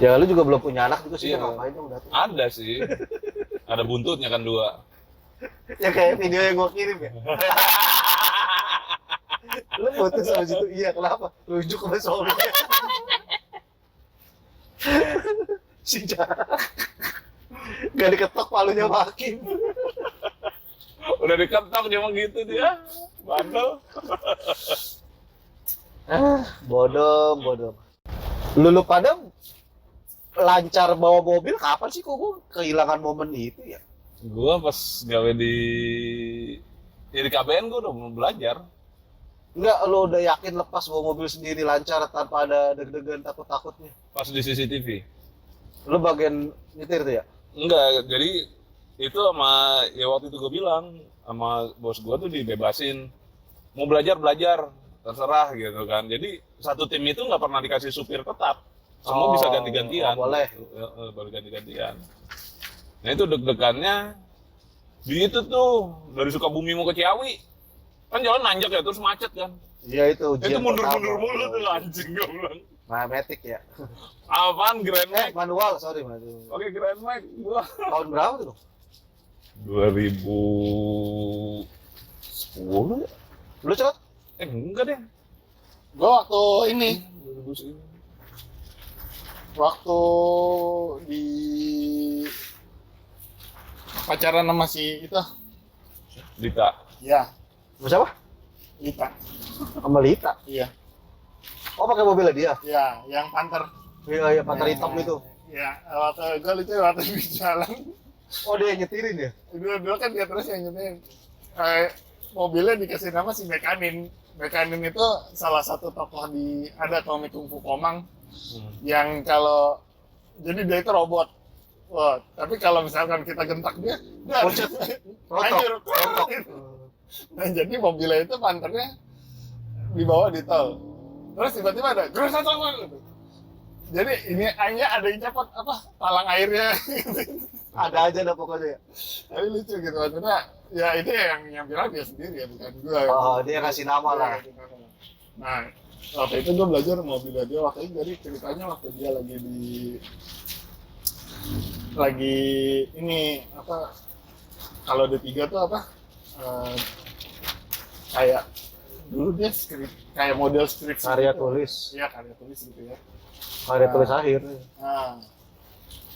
Ya lu juga belum punya anak juga sih, Iya. ngapain dong datang? Ada sih. Ada buntutnya kan 2. Ya kayak video yang gua kirim ya. Lu putus sama situ, iya kenapa? Rujuk sama suaminya. Si Jarak. Gak diketok palunya makin. Udah diketok cuma gitu dia. Bandel. Bodoh. Lu pada lancar bawa mobil kapan sih, kok gua kehilangan momen itu ya? Gua pas gawe di KBN gua udah mau belajar. Enggak, lu udah yakin lepas bawa mobil sendiri lancar tanpa ada deg-degan takut-takutnya? Pas di CCTV. Lu bagian nyetir tuh ya? Enggak, jadi itu sama ya waktu itu gue bilang sama bos gue tuh dibebasin mau belajar terserah gitu kan. Jadi satu tim itu nggak pernah dikasih supir tetap, semua bisa ganti-gantian. Boleh. Baru ganti-gantian. Nah itu deg-degannya di itu tuh dari Sukabumi mau ke Ciawi kan jalan nanjak ya, terus macet kan. Iya itu ujian Itu mundur-mundur pertama. mulu tuh anjing gue bilang. Matic ya? Apaan Grand Max? Manual, sorry manual. Oke Grand Max gua. Tahun berapa tuh? 2010 ya? Lu cepet? Enggak deh. Gue waktu ini, 2010. waktu di pacaran sama si itu, Dita. ya, Sama siapa? Ita, Sama Lita. iya, Oh pakai mobilnya dia? ya, yang Panther. Iya, Panther hitam itu. Ya, waktu gue lucu waktu di jalan, Oh dia yang nyetirin ya? dulu kan dia terus yang nyetir. Mobilnya dikasih nama si Mekanin. Mekanin itu salah satu tokoh di ada komik Kung Fu Komang yang kalau jadi dia itu robot. Wah, tapi kalau misalkan kita gentak dia Pucet. hancur. Rontok. Nah, jadi mobilnya itu panternya dibawa di tol. Terus tiba-tiba ada gerus atau gitu. Jadi ini hanya ada yang cepot apa talang airnya. Ada aja dah pokoknya ya. Tapi lucu gitu maksudnya. Ya itu yang bilang dia sendiri ya, bukan gua. Oh dia kasih nama lah. Nah, waktu itu gue belajar mobilnya dia waktu itu, jadi ceritanya waktu dia lagi ini apa kalau D3 tuh apa kayak dulu dia kayak model skrip Karya gitu. tulis. Iya, karya tulis gitu ya. Karya tulis akhir. Nah,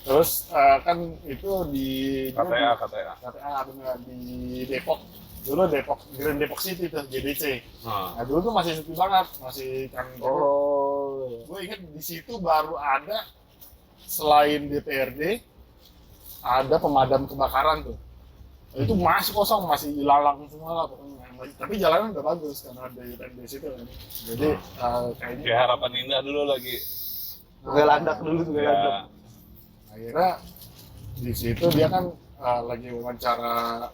terus kan itu di KTA. KTA benar di Depok. Dulu Grand Depok City tuh GDC. Nah, Nah dulu tuh masih sepi banget, masih kan. Oh. Gue inget di situ baru ada selain DPRD ada pemadam kebakaran tuh. Itu masih kosong, masih ilalang semua lah pokoknya. Tapi jalanan udah bagus karena ada UTMB situ kan. Jadi kayaknya kayak Harapan Indah dulu lagi. Tugai landak dulu, tugai landak. Ya, akhirnya di situ dia kan lagi wawancara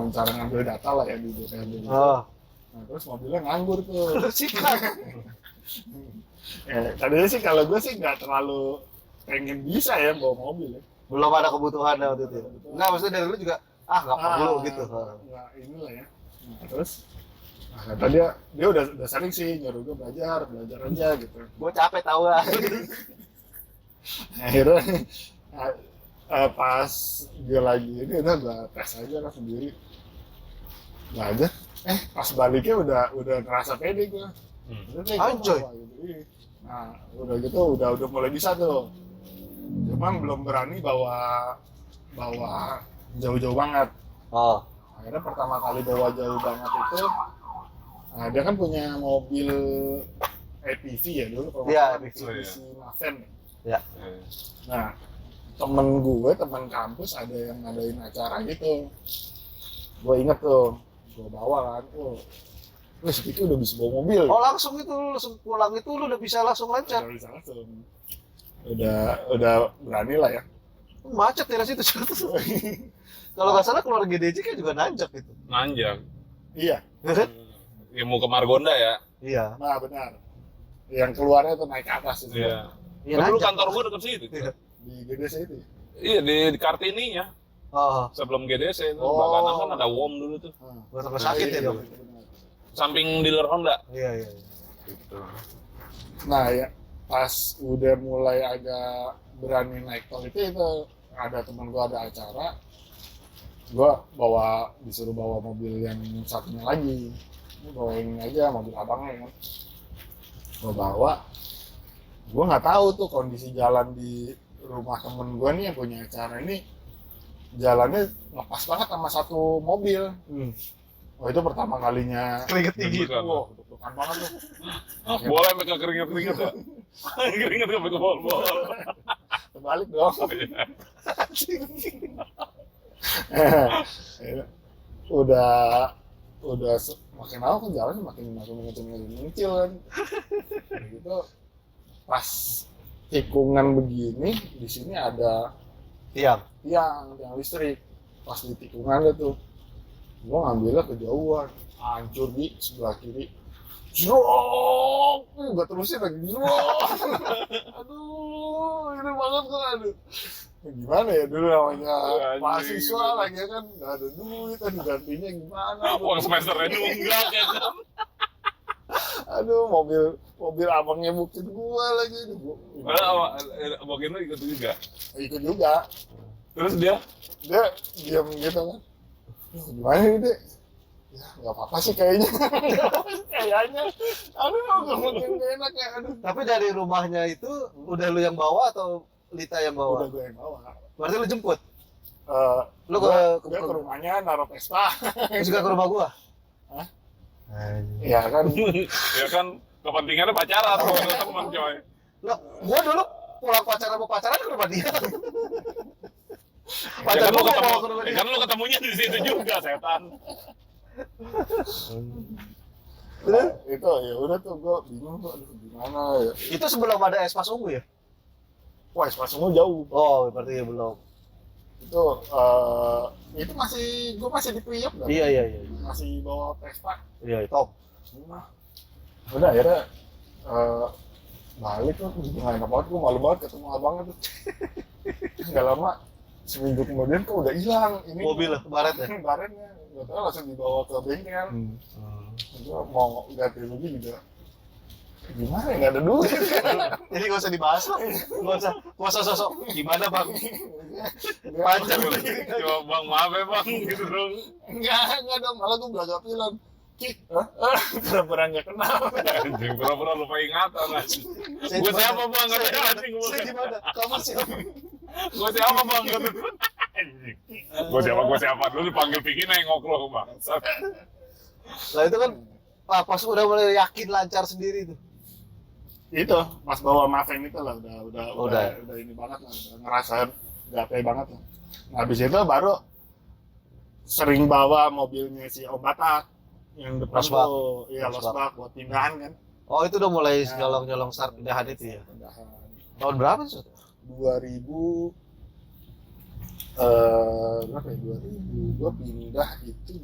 ngambil data lah ya di DPRD. Oh. Nah terus mobilnya nganggur tuh. Sikat. Tadinya sih kalau gue sih nggak terlalu pengen bisa ya bawa mobil ya. Belum ada kebutuhan waktu itu. Enggak, maksudnya dari dulu juga nggak perlu gitu. Nggak inilah ya. Nah, terus kata dia udah sering sih nyuruh gue belajar aja gitu. Gue capek tahu lah. Akhirnya pas dia lagi ini udah gue tes aja lah sendiri belajar. Pas baliknya udah ngerasa pede gue. Anjoy. Nah udah gitu udah mulai bisa tuh. Cuman belum berani bawa jauh-jauh banget. Oh. Akhirnya pertama kali bawa jauh banget itu, dia kan punya mobil APV ya dulu. Iya, Mitsubishi Maven. Ya. Nah, temen kampus ada yang ngadain acara gitu. Gue inget tuh, gue bawa kan. Wih, itu udah bisa bawa mobil. Oh langsung pulang itu lu udah bisa langsung lancar. Udah bisa langsung. Udah berani lah ya. Macet ya situ. Kalau nggak salah keluar GDC kan juga nanjak gitu. nanjak. Iya. Ya mau ke Margonda ya. Iya. Nah benar. Yang keluarnya tuh naik ke atas itu. Iya. Iya Kan dulu nanjak. kantor gua deket situ. Iya. Di GDC itu. Iya di Kartini ya. Oh. Sebelum GDC itu Oh. Baganan kan ada WOM dulu tuh. Buat rumah sakit ya dong. Samping dealer Honda. Iya. Gitu. Nah ya, pas udah mulai agak berani naik tol itu ada teman gue ada acara, gue disuruh bawa mobil yang satunya lagi, bawain aja mobil abangnya kan, gue bawa. Gue nggak tahu tuh kondisi jalan di rumah temen gue nih yang punya acara ini, jalannya ngepas banget sama satu mobil. Oh itu pertama kalinya Keringet tinggi. wah deg-degan banget tuh. Boleh mereka keringet-keringet ya? Keringet sampai ke bol-bol. Terbalik dong. udah makin lama kan jalan makin mengecil kan. Gitu pas tikungan begini di sini ada Tiang. tiang listrik. Pas di tikungan itu gua ngambilnya kejauhan, hancur di sebelah kiri. Jrok, gua terusin lagi jrok. Aduh, ini banget kan, aduh. Gimana ya dulu namanya mahasiswa lagi kan, nggak ada duit, gantinya gimana? Uang semesternya nunggak ya kan? Aduh, mobil abangnya buktiin gua lagi. Abangnya lu ikut juga? Ikut juga. Terus dia Diam gitu kan. Gimana ini deh? Ya nggak apa-apa sih kayaknya. Aduh nggak mungkin gak enak ya. Aduh. Tapi dari rumahnya itu udah lu yang bawa atau Lita yang bawa? Udah gue yang bawa. Berarti lu jemput? Lu Gue ke rumahnya naruh Vespa. Lu juga ke rumah gua? Hah? Anjing. Ya kan. ya kan kepentingannya pacaran sama teman coy. Loh, gua dulu pulang pacaran ke rumah dia. Ya kan, Pacar gua bawa ke rumah ya dia. kan lu ketemunya di situ juga setan. Nah, itu ya udah tuh gue bingung tuh, aduh gimana ya. Itu sebelum ada Espas Ungu ya? Wah, Spasmo jauh. Oh, berarti ya belum. Itu gue masih di Priok kan? Iya. Masih bawa Vespa. Iya, top. Udah akhirnya balik tuh nggak enak banget, gue malu banget ketemu abangnya tuh. Nggak lama seminggu kemudian kok udah hilang ini Mobil baret ya? baretnya nggak tahu, langsung dibawa ke bengkel. Gue mau ganti rugi juga gimana ya, nggak ada duit. Jadi gak usah dibahas lah. Gak usah sosok. Gimana bang? Pacar. Coba bang maaf ya bang gitu dong. Enggak dong, malah gue belakang bilang pura-pura nggak kenal. Anjing pura-pura lupa ingatan anjing. Saya Gue di siapa mana? bang? Katanya Saya anjing di mana? gue. Saya di mana? Kamu siapa? Gue siapa bang? Katanya. Anjing. Gue siapa dulu dipanggil Piki nengok lo bang. Lah itu kan pas udah mulai yakin lancar sendiri tuh. Itu pas bawa Maven itu lah udah ini banget lah, udah ngerasain gape banget lah. Nah, habis itu baru sering bawa mobilnya si Om Batak yang depan Losbak. tuh, iya Losbak buat pindahan kan. Oh itu udah mulai Ya. nyolong start pindahan itu ya? Pindahan. Tahun berapa sih? 2000 berapa ya? 2000 gua pindah itu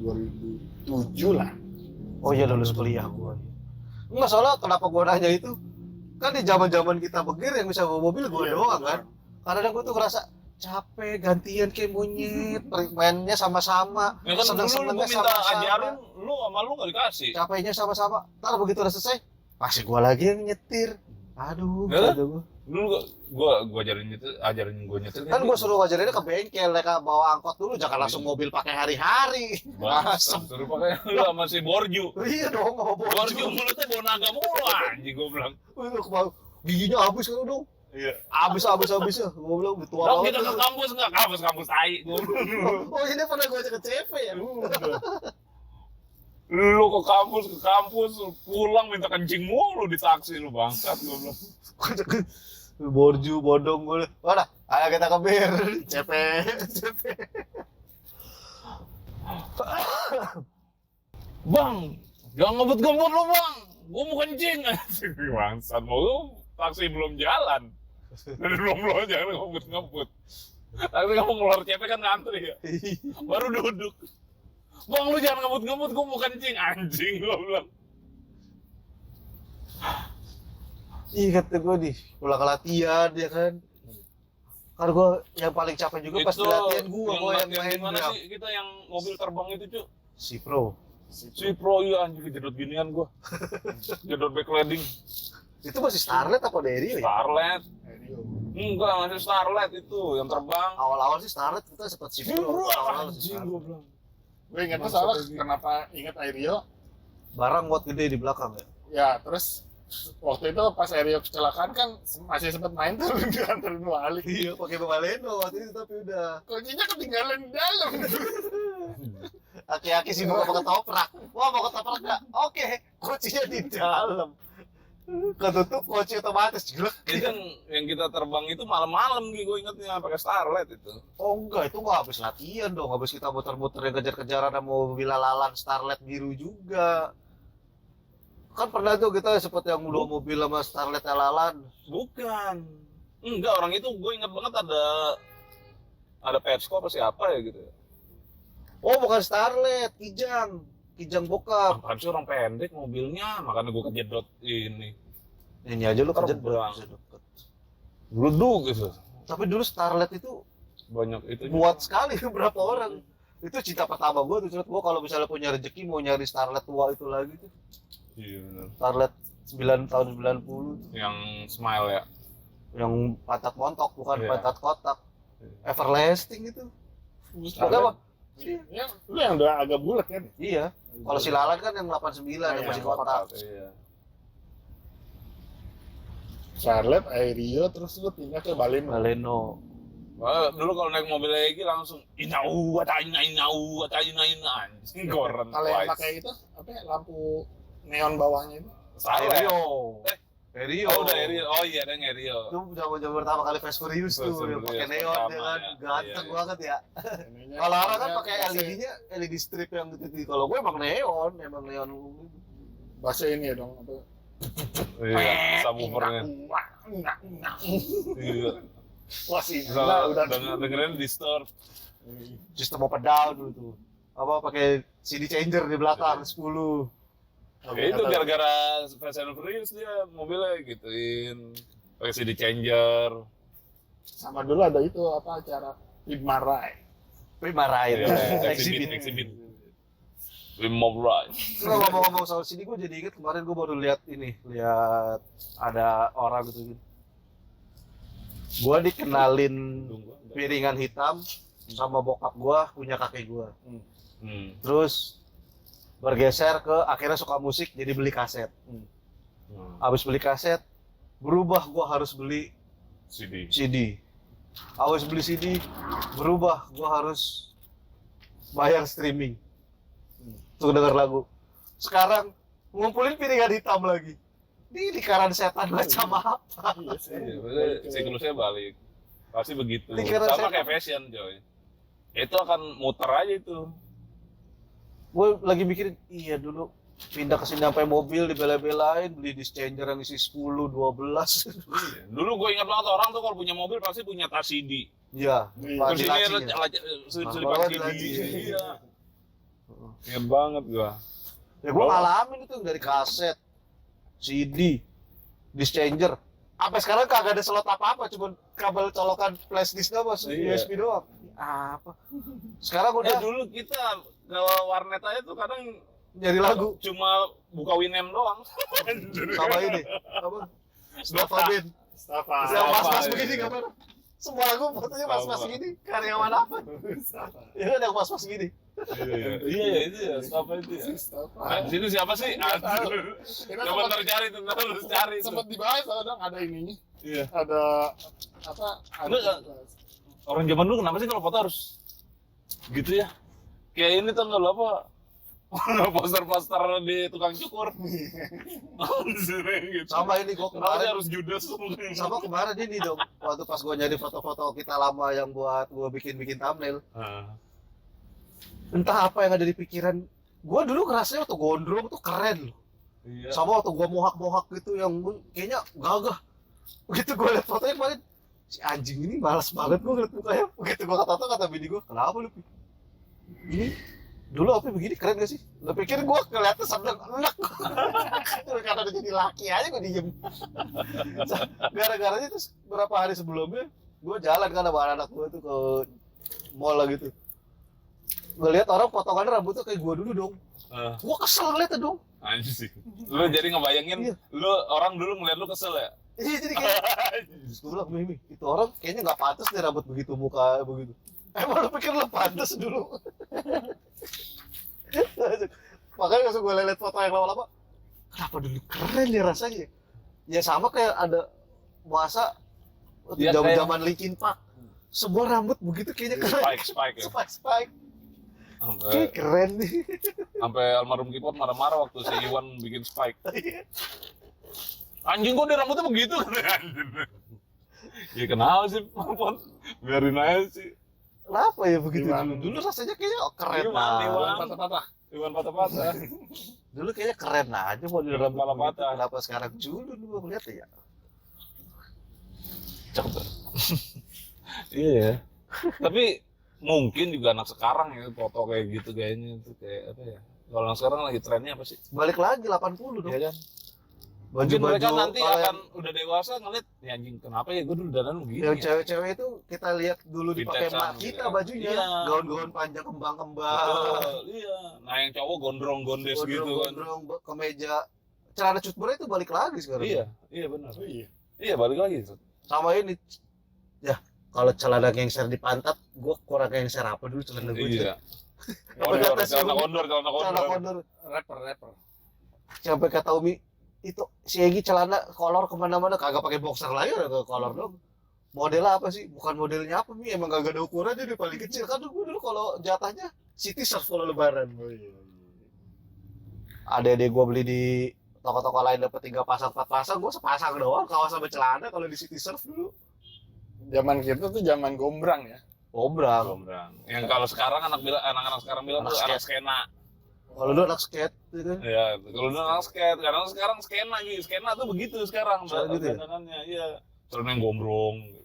2007 lah. Oh iya lulus kuliah gua. Enggak, soalnya kenapa gua nanya itu? Kan di zaman kita begir yang bisa bawa mobil gua Iya, doang betul. kan. Kadang gua tuh ngerasa capek gantian kayak monyet, mainnya sama-sama, Ya kan dulu lu seneng-senengnya minta sama-sama. ajarin, lu sama lu nggak dikasih. Capeknya sama-sama. Ntar begitu udah selesai, pasti gua lagi yang nyetir. Aduh, Ya, aduh. Dulu gua ajarin gue nyetir. Kan gua suruh ngajarinnya ke bengkel, mereka bawa angkot dulu, jangan langsung mobil pakai hari-hari. Asem. Suruh pakai lu sama si Borju. Iya dong, mau bawa Borju mulutnya bawa naga mulu anjing gua bilang. giginya habis kan dong. Iya. Habis ya. Gua bilang udah tua Dok banget. kita ke kampus nggak? Kampus tai. Gua bilang. Oh ini pernah gua ajak ke CV ya? Lu ke kampus pulang minta kencing mulu di taksi lu bangsat gua bilang. Borju, bodong gue. Mana? Ayo kita ke bir. CP. Bang, jangan ngebut-ngebut lu bang. Gua mau kencing. Bangsat mau lu taksi belum jalan. Dari belum jangan ngebut-ngebut. Tapi kamu ngeluar CP kan ngantri ya. Baru duduk. Bang lu jangan ngebut-ngebut, gua mau kencing. Anjing gua bilang. Iya kata gue nih, pulang ke latihan ya kan. Karena gue yang paling capek juga pas di latihan gue yang main mana drum. sih kita yang mobil terbang itu cuy? Si Pro. Si Pro iya anjing kejedot ginian gua. Jedot backlighting. Itu masih Starlet apa Derio ya? Starlet. Ario. Enggak, masih Starlet itu yang terbang. Awal-awal sih Starlet kita sempat sih. Awal-awal sih Anjing Starlet. gua bilang. Gue ingat tuh Mantap soalnya lagi. kenapa ingat Ario. Barang buat gede di belakang ya. Ya, terus waktu itu pas Ario kecelakaan kan masih sempat main tuh diantarin balik. Iya, pakai Baleno waktu itu tapi udah. Kuncinya ketinggalan di dalam. Aki-aki sih mau ketoprak. Wah, mau ketoprak nggak? Oke, kuncinya di dalam. Ketutup kunci otomatis jelek. Jadi kan yang kita terbang itu malam-malam gue ingetnya pakai Starlet itu. Oh enggak, itu nggak habis latihan dong. Habis kita muter-muter yang kejar-kejaran sama mobil lalan Starlet biru juga. Kan pernah tuh kita sempet yang dua mobil sama Starlet lalan. Bukan. Enggak, orang itu gue inget banget ada Pepsko apa siapa ya gitu. Oh bukan Starlet, Kijang bokap. Apaan sih orang pendek mobilnya, makanya gue kejedot ini. Ini aja lu kerja Terbang. deket. Geluduk gitu. Tapi dulu Starlet itu Banyak itu. muat sekali berapa orang. Itu cinta pertama gue tuh, gue kalau misalnya punya rezeki mau nyari Starlet tua itu lagi tuh. Iya benar. Starlet 9 tahun 90 tuh. Yang smile ya. Yang pantat montok bukan Iya. pantat kotak. Iya. Everlasting itu. Starlet. Apa? Ya, lu yang udah agak bulat kan? Iya. Kalau si Lalan kan yang 89 yang Iya, masih kotak. Iya. Starlet, Ario, terus lu pindah ke Baleno. Baleno. Wah, dulu kalau naik mobil lagi langsung inau, anjing goren. Kalau yang pakai itu apa ya, lampu neon bawahnya itu? Starlet. Erio. Eh, Erio. Oh, udah Erio. Oh iya, ada yang Erio. Itu zaman pertama kali Fast Furious tuh, Fast yang pakai Furious neon pertama dia kan, ya. ganteng Iya, iya. banget ya. Ininya, Kalau orang kan ininya pakai bahasa- LED-nya, LED strip yang gitu. Kalau gue emang neon. Bahasa ini ya dong, apa? Iya, subwoofernya. Iya. Wah sih, Misalnya udah dengerin distort. Sistem up and down dulu tuh. Apa pakai CD changer di belakang 10. Ya itu gara-gara Fast and Furious dia mobilnya gituin. Pakai CD changer. sama dulu ada itu apa acara Ibmarai. Tapi marahin. Iya, Exhibit. exhibit. Mob Ride. Kalau ngomong-ngomong soal sini, gue jadi inget kemarin gue baru lihat ada orang gitu. Gue dikenalin piringan hitam sama bokap gue punya kakek gue. Hmm. Terus bergeser ke akhirnya suka musik jadi beli kaset. Habis beli kaset berubah gue harus beli CD. CD. Habis beli CD berubah gue harus bayar streaming. Untuk denger lagu. Sekarang ngumpulin piringan hitam lagi. Ini lingkaran setan macam apa? Iya, maksudnya siklusnya balik. Pasti begitu. Lingkaran Sama setan. kayak fashion, Joy. Itu akan muter aja itu. Gue lagi mikirin, iya dulu pindah ke sini sampai mobil dibela-belain, beli disc changer yang isi 10, 12. Iya. Dulu gue ingat banget orang tuh kalau punya mobil pasti punya tas CD. Iya, Iya. Pak Terus ini Dilaci ya. selipan Bawa CD. Dilaci. Iya. Ingat banget gue. Ya gue ngalamin itu dari kaset, CD, disc changer. Sampai sekarang kagak ada slot apa-apa, cuma kabel colokan flash disk doang, Iya. USB doang. Apa? Sekarang udah Dulu kita ke warnet aja tuh kadang nyari lagu cuma buka Winem doang. sama ini. Apa? Stava Ben. Stafa. Yang mas-mas iya, begini iya. kapan? Semua lagu fotonya mas-mas Sama. begini. Karyawan apa? Stafa. Ya kan yang mas-mas gini. Iya, itu ya, siapa itu ya? Stafa. Nah, di situ siapa sih? Aduh. Kita Coba ntar cari tuh, ntar harus cari tuh. sempat dibahas dong, ada ininya. Iya. Ada apa? Enggak, orang zaman dulu kenapa sih kalau foto harus gitu ya? Kayak ini tuh nggak lo apa? Poster-poster di tukang cukur. Sering gitu. Sama ini gua Kenapa sih kemarin. harus judes? Sama kemarin ini dong. Waktu pas gua nyari foto-foto kita lama yang buat gua bikin-bikin thumbnail. Ah. Entah apa yang ada di pikiran. Gua dulu ngerasanya waktu gondrong tuh keren loh. Iya. Sama waktu gua mohak-mohak gitu yang kayaknya gagah. Begitu gua liat fotonya kemarin, si anjing ini malas banget gua ngeliat mukanya. Begitu gua kata bini gua, kenapa lu? Pi? Ini dulu apa begini keren gak sih? Lu pikir gua kelihatan sambil enak. Karena udah jadi laki aja gua diem. Gara-garanya terus beberapa hari sebelumnya gua jalan kan sama anak gua tuh ke mall lah gitu. Gua lihat orang potongan rambutnya kayak gua dulu dong. Gua kesel ngeliatnya dong. Anjing. Lu jadi ngebayangin, Iya. lu orang dulu ngeliat lu kesel ya? Iya jadi kayak gue bilang, Mimi, itu orang kayaknya nggak pantas deh rambut begitu, muka begitu. Emang lu pikir lu pantas dulu? Makanya langsung gue liat foto yang lama-lama, kenapa dulu keren ya rasanya? Ya sama kayak ada masa Ya, zaman Linkin Park, semua rambut begitu kayaknya keren. Spike ya. Spike. Sampai Kayak keren nih. almarhum Kipot marah-marah waktu si Iwan bikin Spike. Anjing, kok dia rambutnya begitu kan? Ya kenapa sih, Pon? Biarin aja sih. Kenapa ya begitu? Iwan. Dulu rasanya kayaknya keren Iwan, lah. Iwan. Patah-patah. Iwan patah-patah. Dulu kayaknya keren aja model Iwan rambut kepala begitu. patah. Kenapa sekarang culun gua ngeliat ya? Cakep tuh. Iya ya. Tapi mungkin juga anak sekarang ya foto kayak gitu kayaknya itu kayak apa ya? Kalau anak sekarang lagi trennya apa sih? Balik lagi 80 dong. Iya kan? Baju-baju Mungkin mereka nanti kalau akan udah dewasa ngeliat, ya anjing kenapa ya gue dulu dandan begini yang ya? cewek-cewek itu kita lihat dulu dipakai Vintage-an mak kita gitu ya. bajunya, Iya. gaun-gaun panjang kembang-kembang, Betul, iya. Nah yang cowok gondrong-gondes gitu kan. gondrong, kemeja, celana cutbray itu balik lagi sekarang. Iya, iya benar. Oh iya. Iya balik lagi. Sama ini, ya kalau celana gengser di pantat, gua kurang gengser apa dulu celana gue. Iya. Apa Kondor, kata celana si- kondor, celana Celana kondor. kondor. Rapper. Sampai kata Umi, itu si Egi celana kolor kemana-mana kagak pakai boxer lagi, udah kolor dong. Modelnya apa sih? Bukan modelnya apa nih? Emang kagak ada ukurannya, dia paling kecil kan dulu kalau jatahnya City Surf kalau lebaran. Oh iya. Ada gua beli di toko-toko lain dapat 3 pasang 4 pasang, gua sepasang doang kaos sama celana kalau di City Surf dulu. Zaman kita tuh zaman gombrang ya. Gombrang. Gombrang. Yang kalau sekarang anak-anak sekarang bilang Anak tuh anak skate. skena. Kalau dulu anak skate gitu. Iya, kalau dulu anak skate, karena sekarang skena gitu. Skena tuh begitu sekarang. Sekarang gitu ya? Dandanannya, iya. Celana yang gombrong. Gitu.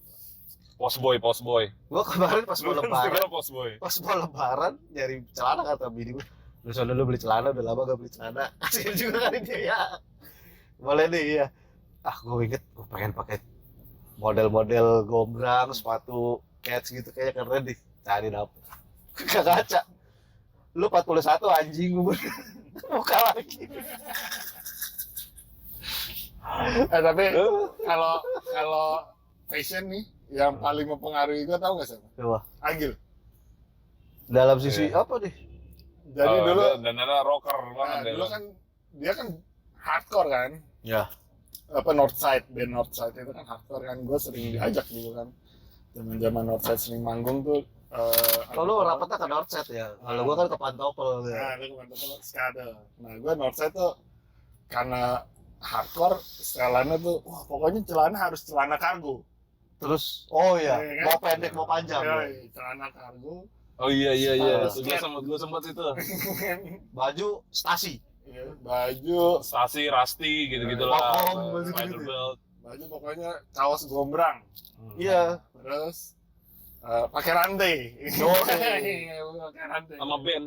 Post boy. Gua kemarin pas mau lebaran, Sekarang post boy. pas mau lebaran nyari celana kata bini gua. Lu sono dulu beli celana, udah lama gak beli celana. Asik juga kan dia ya. Boleh nih ya. Ah, gua inget gua pengen pakai model-model gombrang, sepatu cats gitu kayaknya keren deh. Cari dapet. Ke kaca. Lu 41 anjing gua. Buka lagi. Tapi kalau fashion nih yang paling mempengaruhi gue tau gak siapa? Coba. Agil. Dalam sisi Iya. apa nih? Jadi dulu dan ada rocker nah, banget dulu kan dia kan hardcore kan. Ya. Apa Northside, band Northside itu kan hardcore kan. Gue sering diajak gitu kan. Zaman Northside sering manggung tuh. Kalau rapatnya ke Northside ya. Kalau gua kan ke Pantopel ya. Nah, itu mantap tuh skada. Nah, gue Northside tuh karena hardcore setelannya tuh, wah pokoknya celana harus celana kargo. Terus oh ya, Iya kan? mau pendek mau panjang. Ya, celana kargo. Oh iya. Ah, Gue sempat itu. Baju stasi. Iya, baju Stasi, Rusty gitu-gitu lah. Wakom, baju Spider gitu. belt. baju pokoknya kaos gombrang. Iya. Terus pakai rantai. Oh, Iya, pakai rantai. Sama band,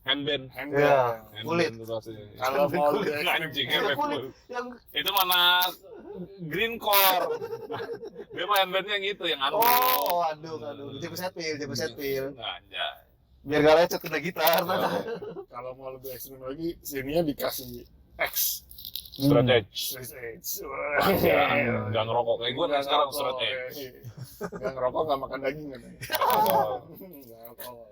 handband. Handbag. Iya. Handband Kulit. tuh pasti. Kalau mau Kulit. di Anjing, Itu handband kulit kulit. yang Itu mana green core. Dia mah handbandnya yang itu, yang anu. oh, aduh. James Hetfield. Anjay. Biar gak lecet kena gitar. kalau mau lebih ekstrim lagi, sininya dikasih X. Straight edge. Straight edge. Nggak ngerokok kayak gue kan sekarang straight edge. Nggak ngerokok, nggak makan daging kan? Ngerokok. Nggak alkohol.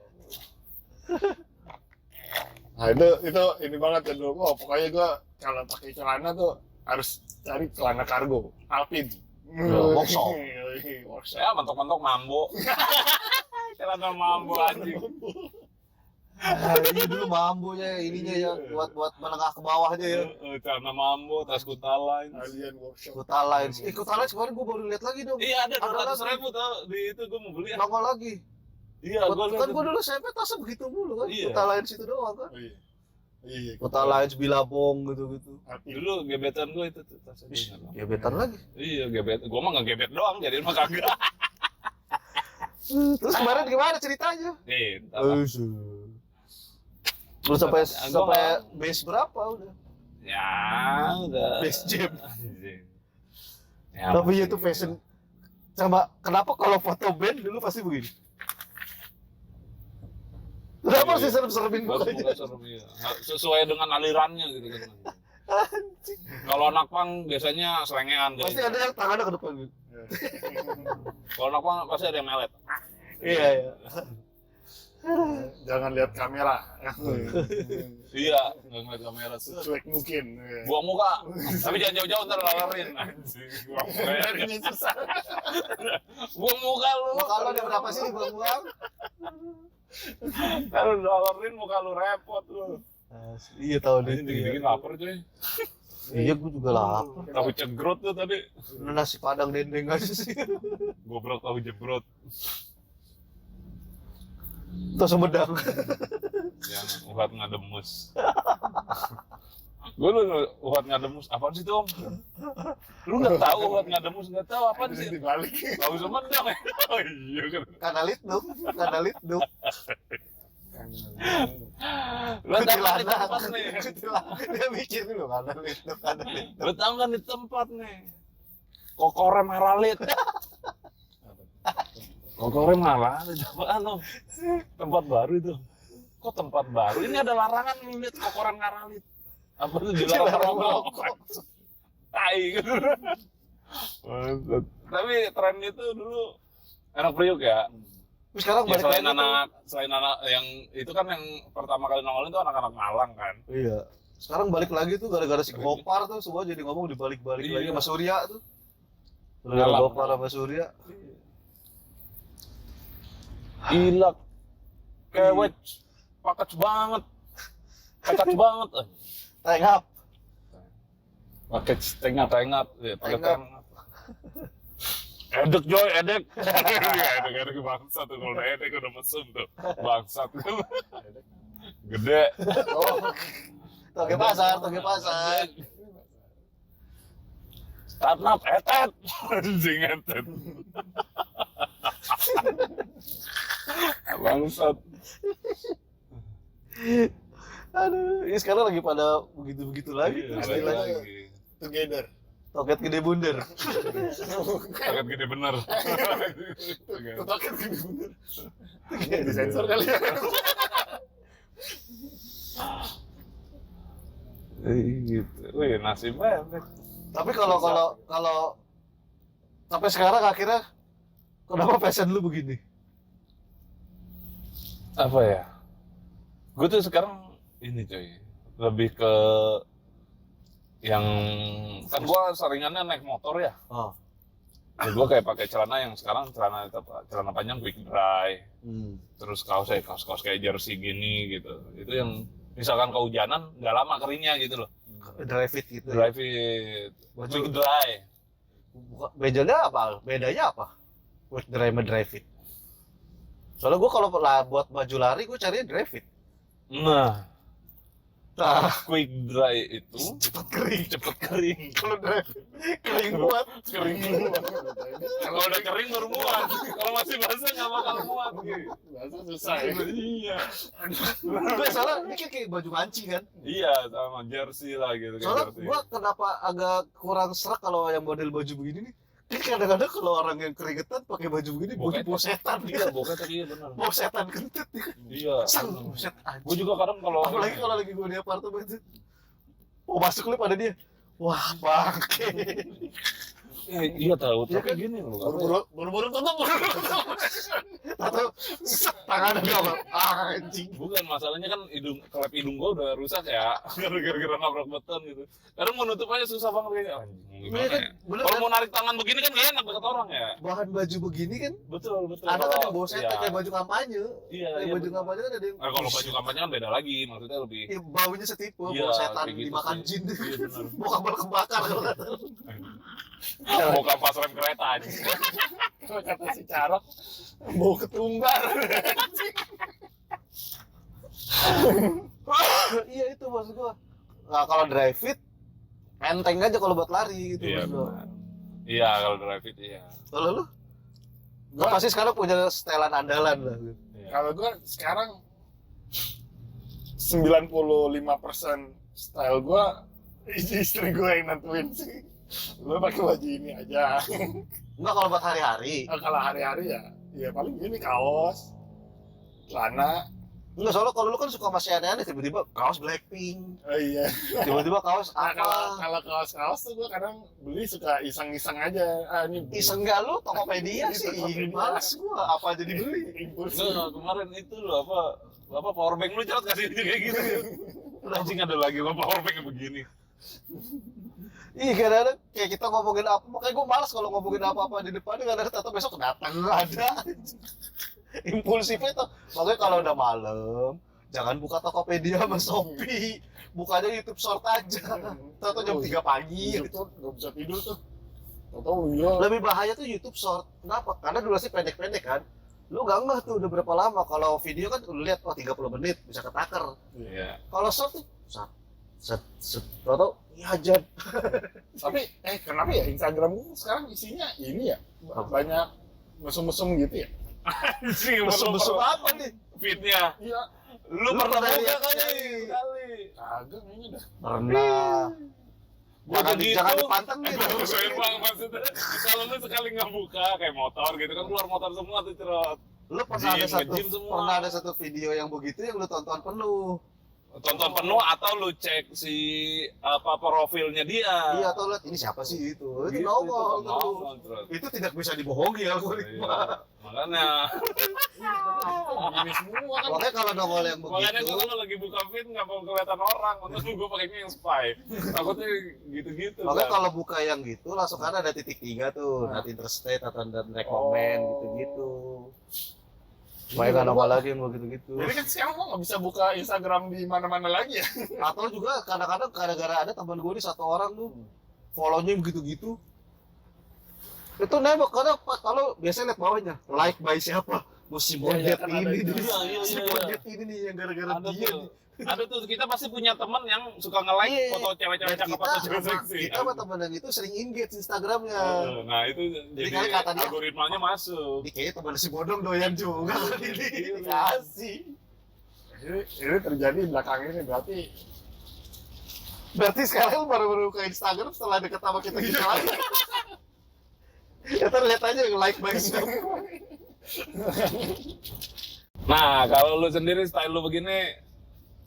Nah itu ini banget ya dulu. Wah pokoknya gua kalau pakai celana tuh harus cari celana kargo, Alpin. workshop. Workshop. Ya mentok-mentok mambo. Celana mambo anjing. Ini dulu mambonya ininya ya buat menengah ke bawahnya ya. Celana mambo, tas Kutalain. Alien workshop. Kutalines. Kutalines kemarin gua baru lihat lagi dong. Iya ada Ada 200.000 tau di itu gue mau beli. Nongol lagi. Iya gue Kan gua dulu SMP tasnya begitu mulu kan. Iya. Kutalines itu doang kan. Oh, iya. Iya. Kutalines, Bilabong gitu-gitu. Alpin. Dulu gebetan gue itu tuh tasnya. Gebetan lagi. Iya gebet. Gue mah nggak gebet doang, jadi mah kagak. Terus kemarin gimana ceritanya? Entar. Terus sampai Gua base berapa udah? Ya udah. Base jam. Anjing. Ya, Tapi masih itu fashion sama kenapa kalau foto band dulu pasti begini? Kenapa Iya. sih serem-seremin Buka mukanya? serem ya. Sesuai dengan alirannya gitu kan. Kalau anak pang biasanya selengean Pasti gitu. ada yang tangannya ke depan gitu. Kalau anak pang pasti ada yang melet. Iya, iya. Jangan lihat kamera. Iya, nggak ngeliat kamera sih. Cuek mungkin. Buang muka, tapi jangan jauh-jauh ntar lalerin. Anjing, buang muka. Ini susah. Buang muka lu. Muka lo ada berapa sih buang-buang? Kalau lalerin muka lu repot lu. Iya tahun Ini itu dikit-dikit ya. lapar cuy. Iya, gue juga lapar. Tahu cegrot tuh tadi. Nasi padang dendeng aja sih. Goblok tahu jebrot. Terus Sumedang. Yang uhat ngademus. Gue lu uhat ngademus, apaan sih tuh om? Lu nggak tahu uhat ngademus, nggak tahu apaan sih? Dibalik. Tahu Sumedang ya? Oh iya kan. Kanalit dong. Lu tahu kan di tempat nih? Dia mikir dulu kanalit. Lu tahu kan di tempat nih? Kokorem Haralit. Kokorem Haralit apaan lo? Tempat baru itu. Kok tempat baru? Ini ada larangan lu lihat Kokorem Haralit. Apa tuh dilarang merokok? Tai gitu. Maksud. Tapi tren itu dulu anak Priuk ya. Terus sekarang Ya balik selain anak yang itu kan yang pertama kali nongolin itu anak-anak Malang kan. Iya. Sekarang balik lagi tuh gara-gara si Gopar tuh semua jadi ngomong dibalik-balik Iya. lagi sama Surya tuh. Gara-gara Malang. Gopar sama Surya. Ilak. Kewet. Paket banget. Paket banget. Tengap. Paket tengah-tengah. Ya, paket Tengah. tengah. Edek Joy, edek. Edek bangsat tuh. Kalau udah edek udah mesum tuh. Bangsat. Gede. Oh. Toge pasar. Startup etet. Anjing etet. Bangsat. Aduh, ini sekarang lagi pada begitu-begitu lagi tuh Iya, istilahnya. lagi. Together. Toket gede bunder. Paket gede bener. Toket gede bener. Disensor kali ya. Gitu. Wih, nasib banget. Tapi kalau sampai sekarang akhirnya kenapa passion lu begini? Apa ya? Gue tuh sekarang ini coy, lebih ke yang kan gue seringannya naik motor ya. Oh. Ya gue kayak pakai celana yang sekarang celana panjang quick dry, terus kaos kayak jersey gini gitu. Itu yang misalkan kehujanan nggak lama keringnya gitu loh. Dry fit gitu. Dry fit, quick dry. Bedanya apa? Quick dry sama dry fit. Soalnya gue kalau buat baju lari gue carinya dry fit. Nah, Nah, quick dry itu cepet kering. Kalau dry fit kering buat. Kalau udah kering baru muat. Kalau masih basah nggak bakal muat gitu. Bahasa susah ya. Iya. Soalnya ini kayak baju mancing kan. Iya, sama jersey lah gitu. kayak Soalnya jersey. gue kenapa agak kurang serak kalau yang model baju begini nih. Kan kadang-kadang kalau orang yang keringetan pakai baju begini, Bokeh. bau setan Iya, gitu. bokeh tadi benar. Bau setan kentut. Iya. Sang buset anjing. Gue juga kadang kalau Apalagi kalau lagi gue di apartemen itu. Mau masuk lift ada dia. Wah, bangke. iya tahu, Iya tapi kan? gini loh. Buru-buru tutup. Atau tangan apa? Anjing. Bukan masalahnya kan klep hidung gua udah rusak ya, gara-gara nabrak beton gitu. Kadang mau nutup aja susah banget kayak anjing. Iya Gimana kan, ya? bener Kalau kan? mau narik tangan begini kan gak enak deket orang ya. Bahan baju begini kan Betul. ada kan yang bawa Iya. setan kayak baju kampanye. Iya, Kayak iya, baju betul. kampanye kan ada yang Nah, kalau baju kampanye kan beda lagi, maksudnya lebih. ya, baunya setipe, Iya, bau setan kayak gitu dimakan sih. jin. Iya, benar. Mau kabel kebakar kalau kata. Mau kampas rem kereta aja. Kalau kata si Carok, bau ketunggar. Iya itu maksud gua. Nah, kalau dry fit enteng aja kalau buat lari gitu Iya, maksud gua. benar. Iya, kalau drive it iya. Kalau lu? Gua pasti sekarang punya setelan andalan lah. Iya. Kalau gue sekarang 95% style gue istri gue yang nentuin sih. Lu pakai baju ini aja. Enggak kalau buat hari-hari. Kalau hari-hari ya paling gini kaos, celana, Enggak, soalnya kalau lu kan suka masih aneh-aneh, tiba-tiba kaos Blackpink, Oh iya. tiba-tiba kaos Nah, kalau apa. kalau kaos-kaos tuh gue kadang beli suka iseng-iseng aja. Ah ini Iseng nggak lu, Tokopedia sih, Tokopedia. males gua, apa jadi beli. impulsif. Nggak, kemarin itu loh apa powerbank lu cerot kasih dia kayak gitu. Anjing ada lagi apa powerbank yang begini. Iya, kadang-kadang kayak kita ngomongin apa, makanya gua males kalau ngomongin apa-apa di depan, kadang-kadang tato besok datang nggak ada. Impulsifnya tuh, makanya kalau udah malam, jangan buka Tokopedia sama Shopee, bukanya YouTube Short aja. Tato jam 3 pagi. Itu tuh nggak bisa tidur tuh. Tahu iya. Lebih bahaya tuh YouTube Short. Kenapa? Karena durasi pendek-pendek kan. Lu gak ngeh tuh udah berapa lama. Kalau video kan lu lihat, wah 30 menit bisa ketaker. Iya. Kalau short tuh set tau iya aja. Tapi kenapa ya Instagram gue sekarang isinya ini ya banyak mesum-mesum gitu ya? Anjing Mesum-mesum apa nih? fitnya. Iya. Lu Lu pernah pernah buka lihat kali? kali? Sekali. Kagak kayaknya dah. Pernah. Gua Jangan, begitu. jangan dipantengin. Soalnya bang maksudnya kalau lu sekali nggak buka kayak motor gitu kan keluar motor semua tuh cerot. Lu pernah ada satu, Nge-gym semua. pernah ada satu video yang begitu yang lu tonton penuh. Tonton penuh atau lu cek si apa profilnya dia. Iya, atau lihat ini siapa sih itu? Itu Gitu, nongol itu tuh. nongol, Trot. Itu tidak bisa dibohongi algoritma. Iya. Makanya Begini semua kan. Makanya kalau nongol yang makanya begitu, gua kalau lagi buka feed nggak mau kelihatan orang, untung gua pakainya yang spy. Takutnya gitu-gitu. makanya kan. kalau buka yang gitu langsung kan ada titik 3 tuh, not interested atau dan recommend Oh. gitu-gitu. Supaya nggak nongol lagi yang begitu-gitu. Jadi kan sekarang gua nggak bisa buka Instagram di mana-mana lagi ya. Atau juga kadang-kadang gara-gara ada teman gue nih satu orang tuh follow-nya begitu-gitu. Itu nembak karena kalau biasanya lihat bawahnya like by siapa? Musim Iya, bondet kan ada ini itu. nih. Iya, iya, Si iya. bondet ini nih yang gara-gara Ada dia. tuh. Ada tuh kita pasti punya teman yang suka nge-like Iya. foto cewek-cewek Dan cakep kita atau cewek sama, seksi. kita sama temen yang itu sering engage Instagramnya. Nah itu jadi kan kata dia- algoritmanya masuk. Ini kayaknya temen si bodong doyan juga kan ini. Dikasih. Ini terjadi belakang ini berarti Berarti sekarang baru-baru ke Instagram setelah deket sama kita gitu lagi. Ya ntar lihat aja yang like by siapa. Nah kalau lu sendiri style lu begini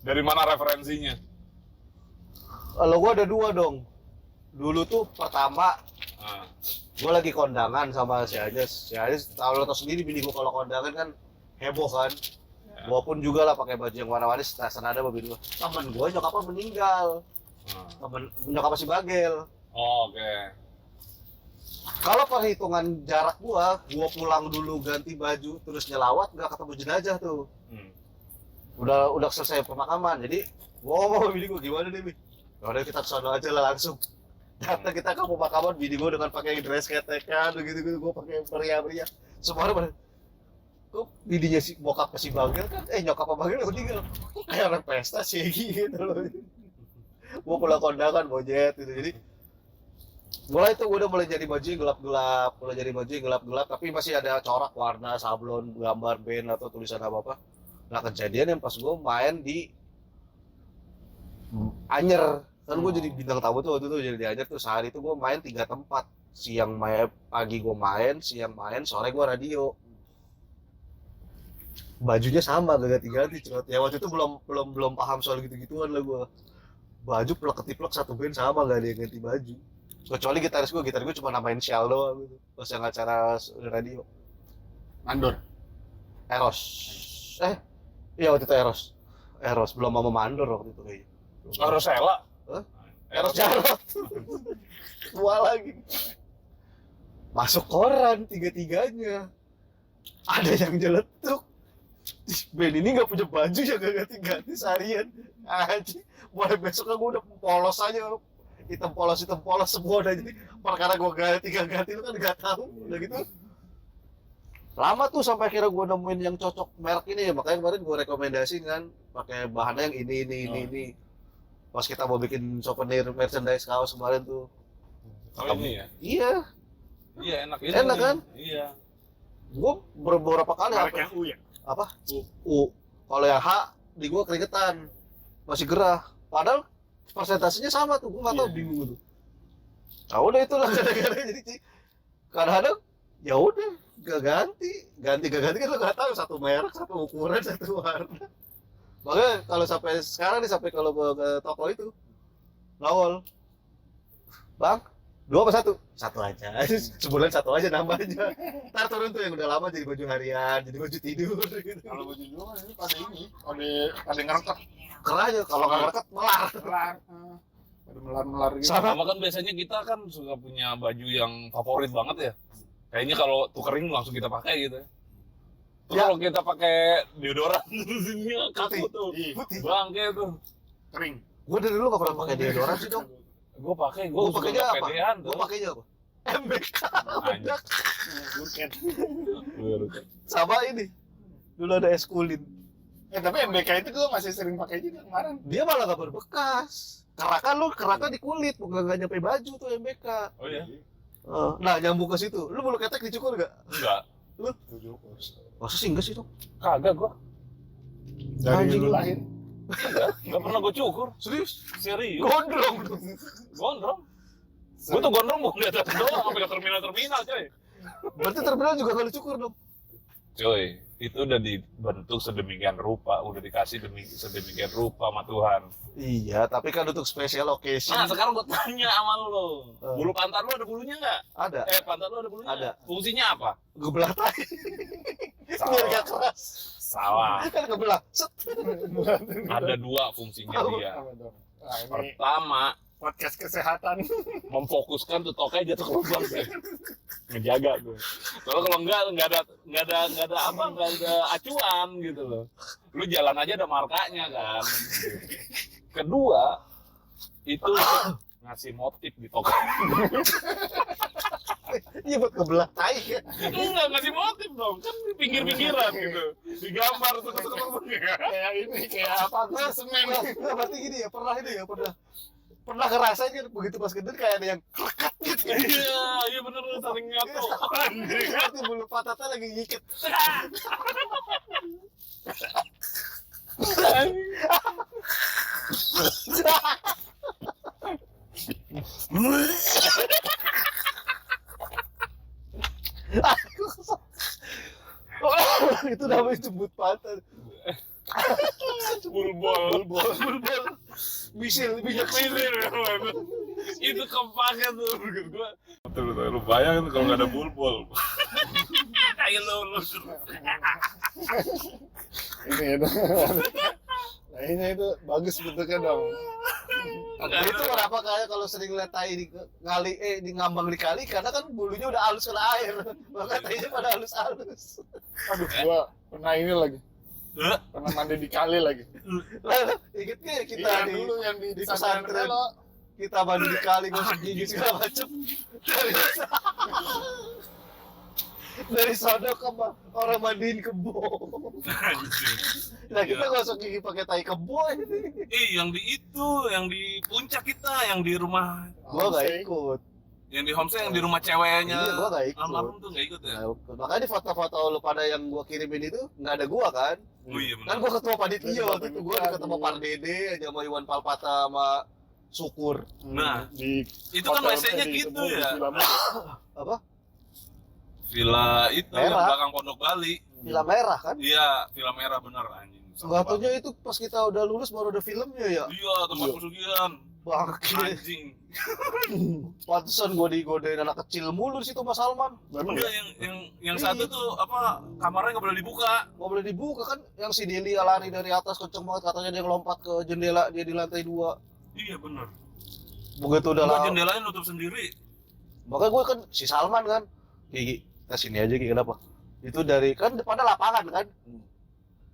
dari mana referensinya? Kalau gua ada 2 dong. Dulu tuh pertama Nah, gua lagi kondangan sama si Ajas. Si Ajas tahu lo tau sendiri bini gua kalau kondangan kan heboh kan. ya. Gua pun juga lah pakai baju yang warna-warni senada sama bini gua. Temen gua nyokapnya meninggal. Nah. Nyokapnya si Bagel. Oh, oke. Kalau perhitungan jarak gua pulang dulu ganti baju terus nyelawat nggak ketemu jenazah tuh. Hmm. Udah selesai pemakaman. Jadi gua ngomong sama bini gua gimana nih, Bi? Yaudah kita kesana aja lah langsung. Datang kita ke pemakaman, bini gua dengan pakai dress ketekan gitu-gitu, gua pakai pria-pria. Semua orang pada kok bininya si bokap si Bagel kan, nyokap Bagel udah meninggal. Kok kayak orang pesta sih gitu loh. Gua pulang kondangan bojet gitu. Jadi mulai tuh gue udah mulai jadi baju yang gelap-gelap, tapi masih ada corak warna, sablon, gambar band atau tulisan apa-apa. Nah kejadian yang pas gue main di Anyer, kan gue jadi bintang tamu tuh waktu itu jadi di Anyer tuh sehari itu gue main 3 tempat. Siang main, pagi gue main, siang main, sore gue radio. Bajunya sama gak ganti-ganti cerot. Ya waktu itu belum paham soal gitu-gituan lah gue. Baju plek-ketiplek satu band sama gak ada yang ganti baju. Kecuali gitar gue cuma namain Shell doang gitu pas yang acara radio. mandor. Eros iya waktu itu Eros belum mau mandor waktu itu kayaknya. Rosella. Hah? Eros Jarot tua lagi masuk koran 3-3-nya ada yang jeletuk band ini nggak punya baju ya gak ganti-ganti seharian aja. Mulai besok gue udah polos aja, hitam polos semua udah. Jadi perkara gue ganti lu kan nggak tahu udah gitu. Lama tuh sampai akhirnya gue nemuin yang cocok merek ini ya, makanya kemarin gue rekomendasiin kan pakai bahannya yang ini. Pas kita mau bikin souvenir merchandise kaos kemarin tuh. Oh ini ya? Iya, Iya enak. Enak kan? Iya. gue beberapa kali Merek apa? yang U ya? Apa? U. Kalau yang H di gue keringetan, masih gerah. Padahal persentasenya sama tuh, gue nggak tahu Iya. bingung tuh. Nah udah itulah gara-gara jadi kadang-kadang ya udah gak ganti kan lo nggak tahu satu merek, satu ukuran, satu warna. Makanya kalau sampai sekarang nih, sampai kalau gua ke toko itu Lawol, bang, 2 apa 1? 1 aja. Sebulan 1 aja nambahnya. Ntar turun tuh yang udah lama jadi baju harian, jadi baju tidur gitu. Kalau baju dulu ini pada ngereket. Kerahnya kalau nggak ngereket melar. Pada melar gitu. Sama kan biasanya kita kan suka punya baju yang favorit banget ya. Kayaknya kalau tuh kering langsung kita pakai gitu ya. Terus Ya. kalau kita pakai deodoran terus ini kaku tuh. Ih, Putih. Bangke tuh. kering. Gue dari dulu nggak pernah pakai deodoran sih dong. Gue pakai, gue Gue suka pakainya apa? kepedean tuh. Gue pakainya apa? MBK. Anjir. Buket. Sama ini. Dulu ada es kulin. Tapi MBK itu gue masih sering pakai juga kemarin. Dia malah nggak berbekas. Kerakan di kulit, bukan nggak nyampe baju tuh MBK. Oh iya? Nah nyambung ke situ. Lu bulu ketek dicukur nggak? Enggak. Masa sih enggak sih dong? Kagak gue. Dari Anjing. dulu lahir. Enggak pernah gue cukur. Serius? Serius. Gondrong dong. Gondrong. Gue tuh gondrong bukan di atas doang, sampai ke terminal coy. Berarti terminal juga kalau cukur dong. Coy, itu udah dibentuk sedemikian rupa, udah dikasih sedemikian rupa sama Tuhan. Iya, tapi kan untuk special occasion. Nah, sekarang gue tanya sama lo. Eh. Bulu pantat lo ada bulunya nggak? Ada. Pantat lo ada bulunya? Ada. Fungsinya apa? Gebelah tai. Biar Salah. gak keras. Salah. Kan gebelah. Set. Ada 2 fungsinya dia. Apa dong? Nah, ini Pertama, podcast kesehatan. memfokuskan tuh toknya jatuh ke lubang sih. Ngejaga gue. Soalnya kalau nggak ada acuan gitu loh. Lu jalan aja ada markanya kan. Kedua, itu ngasih motif di toko. Iya buat gebelah tai kan. Enggak ngasih motif dong, kan di pinggir-pinggiran gitu. Digambar tuh. Kayak ini, kayak apa tuh semen. Nah, berarti gini ya, pernah ngerasain kan begitu pas gede kayak ada yang klekat gitu. Iya bener saling nyatu. Berarti bulu pantatnya lagi ngiket. Itu namanya jembut pantat. Bulbol. Misil, minyak Misil. Itu kepake tuh menurut gua. Lu bayangin kalau nggak ada bulbol. Kayak lu. Ini itu. Nah, ini itu bagus bentuknya dong. Itu kenapa kayak kalau sering lihat tai di kali di ngambang di kali karena kan bulunya udah halus kena air. Maka tainya pada halus-halus. Aduh, gua pernah ini lagi. Pernah mandi di kali lagi. Lah, inget nggak kita Iya, di dulu yang di di pesantren pesantren. lo. kita mandi di kali gosok gigi segala macem. Dari sono ke orang mandiin kebo. Nah kita gosok gigi pakai tai kebo ini. yang di itu, yang di puncak kita, yang di rumah, Gua nggak ikut. yang di homestay, yang di rumah ceweknya. Iya, gua nggak ikut. Almarhum tuh nggak ikut ya? Nah, makanya di foto-foto lu pada yang gua kirimin itu nggak ada gua kan. Oh iya Kan benar. gua ketua panitia waktu itu, gua ketemu Pak Dede aja sama Iwan Palpata sama Syukur. Nah, di itu kan hotel WC-nya di gitu Kebun, ya. di Lampung. Apa? Villa itu yang Merah. belakang Pondok Bali. Villa Merah kan? Iya, Villa Merah bener anjing. Nggak taunya itu pas kita udah lulus baru ada filmnya ya. Iya, tempat Iya. pesugihan. Bangke. Anjing. Pantesan gua digodain anak kecil mulu di situ Mas Salman. Memang Enggak, yang satu tuh apa kamarnya nggak boleh dibuka. Nggak boleh dibuka kan, yang si Delia lari dari atas kenceng banget katanya dia ngelompat ke jendela dia di lantai 2. Iya bener. Begitu udah Enggak, lama. jendelanya nutup sendiri. Makanya gue kan si Salman kan. Gigi, kita sini aja Gigi, kenapa? Itu dari kan depannya lapangan kan.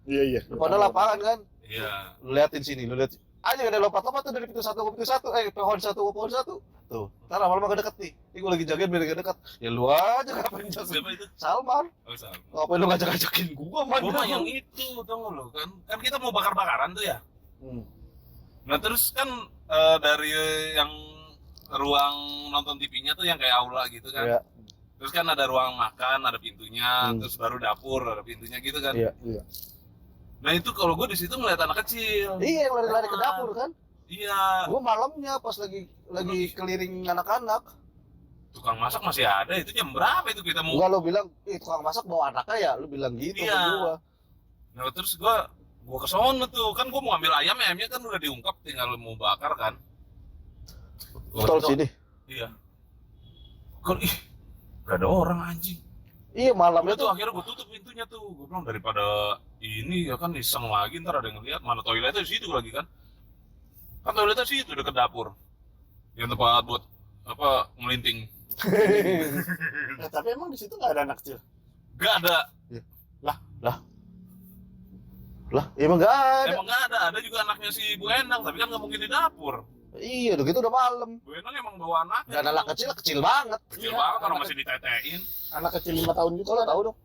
iya. Depannya lapangan kan. Iya. Lu liatin sini, lu lihat. Aja ada lompat-lompat tuh dari pintu satu ke pintu satu, pohon satu ke pohon satu. Tuh, ntar lama-lama gak deket nih. Ini gue lagi jagain biar gak deket. Ya lu aja ngapain jagain. Siapa itu? Salman. Oh, sama. Ngapain lu ngajak-ngajakin gua man? Gua mah yang itu, tau nggak lo kan? Kan kita mau bakar-bakaran tuh ya. Hmm. Nah terus kan dari yang ruang nonton TV-nya tuh yang kayak aula gitu kan. Iya. Terus kan ada ruang makan, ada pintunya, Hmm. terus baru dapur, ada pintunya gitu kan. Iya. Nah itu kalau gue di situ ngeliat anak kecil. Iya, yang lari-lari ke dapur kan. Iya. Gua malamnya pas lagi keliling anak-anak. Tukang masak masih ada. Itu jam berapa itu kita mau? Enggak, lu bilang, tukang masak bawa anaknya ya, lu bilang gitu Iya. ke gua. Nah terus gue Gua kesono tuh, kan gua mau ambil ayamnya kan udah diungkap, tinggal mau bakar kan. Tol sini. Iya. Kan gak ada orang anjing. Iya malamnya Udah tuh tuh. akhirnya gua tutup pintunya tuh. Gua bilang daripada ini ya kan iseng lagi ntar ada yang ngeliat, mana toiletnya di situ lagi kan. Kan toiletnya situ deket dapur. Yang tempat buat apa melinting. Tapi emang di situ nggak ada anak kecil. Gak ada. Lah, emang nggak ada. Emang gak ada juga anaknya si Bu Endang, tapi kan gak mungkin di dapur. Iya, udah gitu udah malam. Bu Endang emang bawa anaknya. Dan anak kecil banget. Kecil Iya, banget, orang anak masih ditetein. Anak kecil 5 tahun gitu Kalau lah. tahu dong.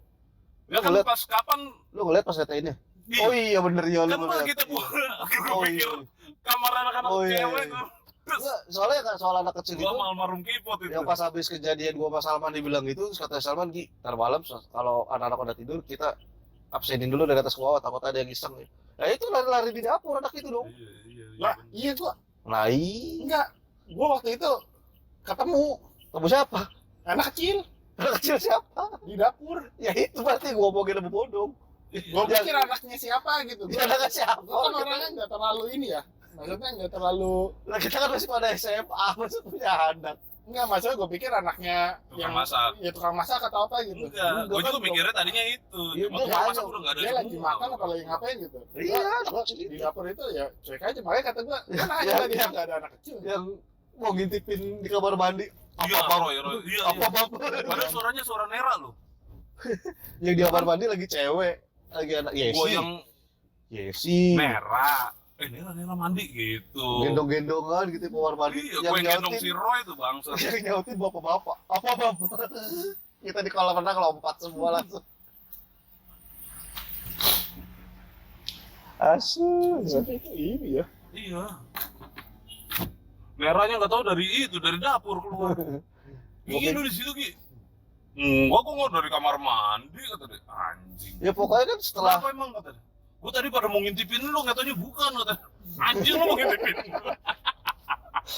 Ya kan ngeliat. pas kapan? Lu ngeliat pas ini. Ih, Oh iya bener ya lu kan mah ngeliat. kita Iya. gua Oh pikir iya. kamar anak-anak Oh, iya, cewek iya. tuh. Enggak, soalnya kan soal anak kecil Gua itu sama almarhum Kipot itu. yang pas habis kejadian gua sama Salman dibilang gitu, terus kata Salman, Gi, ntar malam kalau anak-anak udah tidur kita absenin dulu dari atas ke bawah, takut ada yang iseng. Nah itu lari-lari di dapur anak itu dong. Iya. Lah, iya gua Nah iya. enggak. Gua waktu itu ketemu Kamu siapa? anak kecil Anak kecil siapa? di dapur. Ya itu berarti gua ngomongin sama bodong. Gua Iya. pikir anaknya siapa gitu. Ya anak siapa? Gua kan orangnya nggak terlalu ini ya. Maksudnya nggak terlalu Nah kita kan masih pada SMA, maksud punya anak. enggak, maksudnya gue pikir anaknya Tukang masak. ya tukang masak atau apa gitu. Enggak, gua kan juga mikirnya tadinya itu. Iya, Cuma dia tukang masak banyak. udah enggak ada Dia lagi semua. makan apa lagi ngapain gitu. Iya, Gua anak kecil di itu. dapur itu ya cuek aja, makanya kata gue kan aja Ya, tadi ya. nggak ada anak kecil. Yang mau ngintipin di kamar mandi. Iya, Roy. Iya. Apa Padahal suaranya suara Nera loh. yang di kamar mandi lagi cewek, lagi anak Gua Yesi. yang Yesi. Nera. Nera mandi gitu. Gendong-gendongan gitu di kamar mandi. Iya, gue yang gendong si Roy tuh bangsa. yang nyautin bapak-bapak. Apa bapak? Kita di kolam renang lompat semua langsung. Asu. Itu ini ya. Iya. Merahnya nggak tahu dari dapur keluar. Gi, lu di situ Gi? Enggak, kok nggak dari kamar mandi kata dia. Anjing. Ya pokoknya kan setelah Kenapa emang kata dia? Gue tadi pada mau ngintipin lu, nggak taunya bukan kata. Anjing lu mau ngintipin.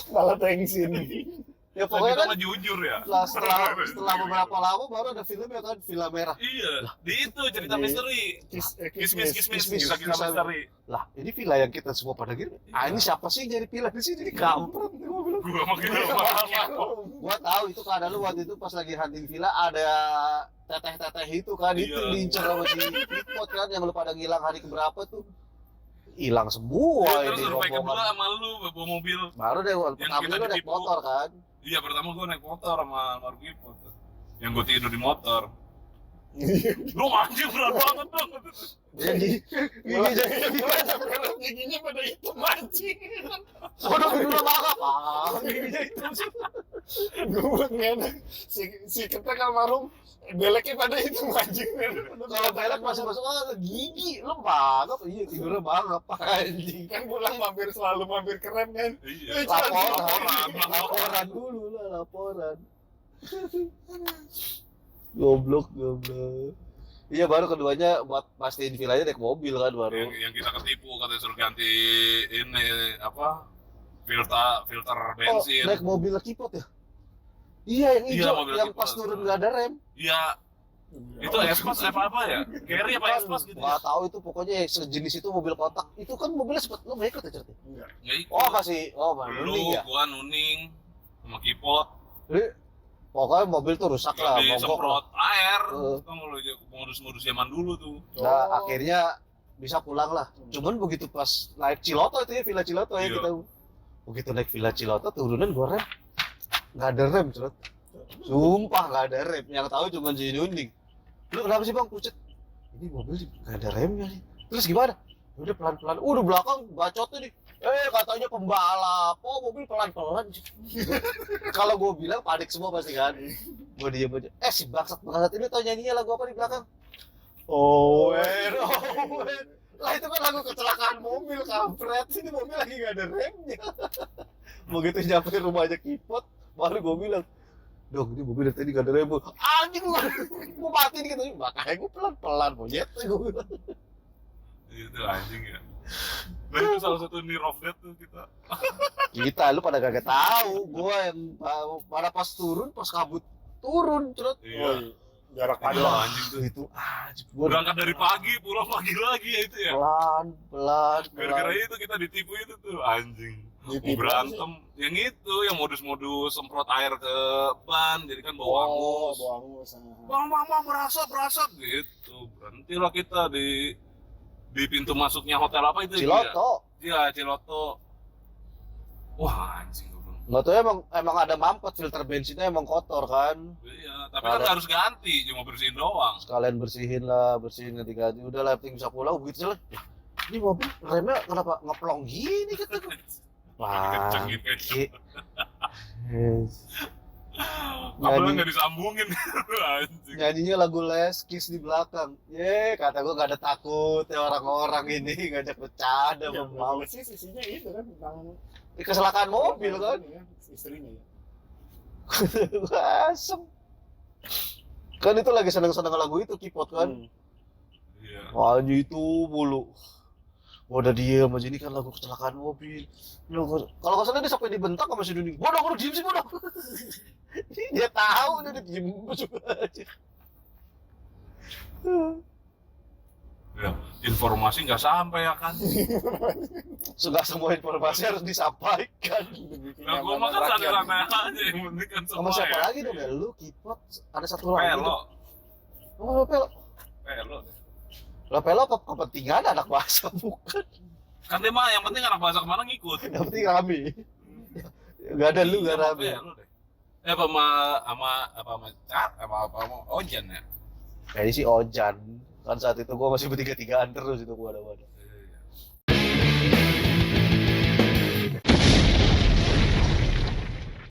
Malah tensin. ya Pokoknya pokoknya kan kan jujur ya. setelah beberapa lama baru ada film ya kan, Villa Merah. Iya, di itu cerita Di- misteri. Kismis. Kismis, Kismis. kisah misteri. Lah, ini villa yang kita semua pada gini. Ah, ini siapa sih yang nyari villa di sini? Ini kampret. Gua bilang. Gue makin Gua tahu itu keadaan lu waktu itu pas lagi hunting villa ada teteh-teteh itu kan, itu Iya. diincar sama si Pipot kan yang lu pada ngilang hari keberapa tuh. Hilang semua Terus ini survei kedua rombongan. sama lu bawa mobil. Baru deh pertama kita lu naik ditipu. motor kan. Iya, pertama gue naik motor sama almarhum Kipot. Yang gue tidur di motor. Lu anjing berat banget dong. Jadi gigi jadi Giginya pada hitam anjing. Waduh, gigi udah bangga. Giginya hitam sih. Gue ngenak si ketek almarhum beleknya pada hitam anjing. Kalau belek masih masuk gigi, lu bangga. Iya, tidurnya bangga. Anjing. Kan pulang selalu mampir keren kan. Iya. Laporan dulu lah, laporan. Goblok. Iya, baru keduanya buat pastiin villanya naik mobil kan baru. Yang kita ketipu katanya suruh ganti ini apa? Filter bensin. Naik mobil Kipot ya? Iya, yang Iya, hijau, mobil yang Kipot. pas turun nggak ada rem. Iya, itu Espas apa ya? Carry apa Espas gitu ya? Nggak tahu itu, pokoknya sejenis itu mobil kotak. Itu kan mobilnya sempat lo nggak ikut ya cerita? Enggak. Nggak ikut. Oh masih, Lu, Nuning ya. gua Nuning, sama Kipot. Jadi, pokoknya mobil tuh rusak lah, mogok lah. Disemprot air. Heeh. Kan kalau modus-modus zaman dulu tuh. Nah, Oh. akhirnya bisa pulang lah. Cuman begitu pas naik Ciloto itu ya, Villa Ciloto ya Iya. kita. Begitu naik Villa Ciloto turunan gua rem. Nggak ada rem, Cerot. Sumpah nggak ada rem. Yang tahu cuma si Nuning. Lu kenapa sih bang pucet? Ini mobil nggak ada remnya nih. Terus gimana? Udah pelan-pelan. Udah belakang bacotnya nih. Katanya pembalap. Oh mobil pelan-pelan. Kalau gua bilang panik semua pasti kan. Gua diem aja. Si bangsat ini tau nyanyinya lagu apa di belakang? Oh, lah itu kan lagu kecelakaan mobil kampret. Ini mobil lagi gak ada remnya. Begitu nyampe rumahnya Kipot, baru gue bilang, dong ini mobil dari tadi gak ada rem. Anjing gue mati nih gitu. Makanya gue pelan-pelan monyet gue bilang. Itu anjing ya. Nah itu salah satu near of death tuh kita. Kita lu pada gak tahu. Gue yang pada pas turun, pas kabut turun, Cerot. Iya. jarak Aduh, pandang. anjing tuh. Itu gua Berangkat dari pagi, pulang pagi lagi ya itu ya. pelan. Gara-gara itu kita ditipu itu tuh anjing. Mau Ditipu berantem, yang itu yang modus-modus semprot air ke ban, jadi kan bau angus. Bau angus. Bang, berasap gitu. Berhentilah kita di pintu masuknya hotel apa itu? Ciloto. Iya, Ciloto. Wah, anjing gua bilang. Nggak tahu emang ada mampet, filter bensinnya emang kotor kan. Iya, tapi kan harus ganti, cuma bersihin doang. Sekalian bersihin ganti-ganti. Udah lah, penting bisa pulang begitu jalan. "Yah, ini mobil remnya kenapa ngeplong gini kata gue. Wah, Kenceng gitu. Apalagi nggak disambungin, anjing. Nyanyinya lagu Les Kiss di belakang. Kata gue gak ada takut ya orang-orang ini ngajak bercanda Ya, mau. sih sisinya itu kan tentang Kecelakaan mobil kan. istrinya ya. Asem. Kan itu lagi seneng-seneng lagu itu Kipot kan. Iya. Wajah itu mulu. Udah diem aja, ini kan lagu kecelakaan mobil. Kalau nggak salah dia sampai dibentak sama si Duni. Bodoh, diem sih bodoh. Dia tahu dia udah diem aja. Ya, informasi nggak sampai ya kan. Sudah semua informasi harus disampaikan. Nah, gua mah kan santai-santai aja, yang penting kan Sama semua siapa ya. lagi dong ya? Lu, Kipot, ada satu lagi. Pelo, Oh, Pelo. pelo. Lah Pelo kepentingan anak bahasa bukan. Kan dia mah yang penting anak bahasa kemana ngikut. Yang penting rame. Gak ada lu gak rame. Pelo deh. Apa sama Ojan ya? Kayaknya sih Ojan. Kan saat itu gua masih bertiga-tigaan terus itu gua ada.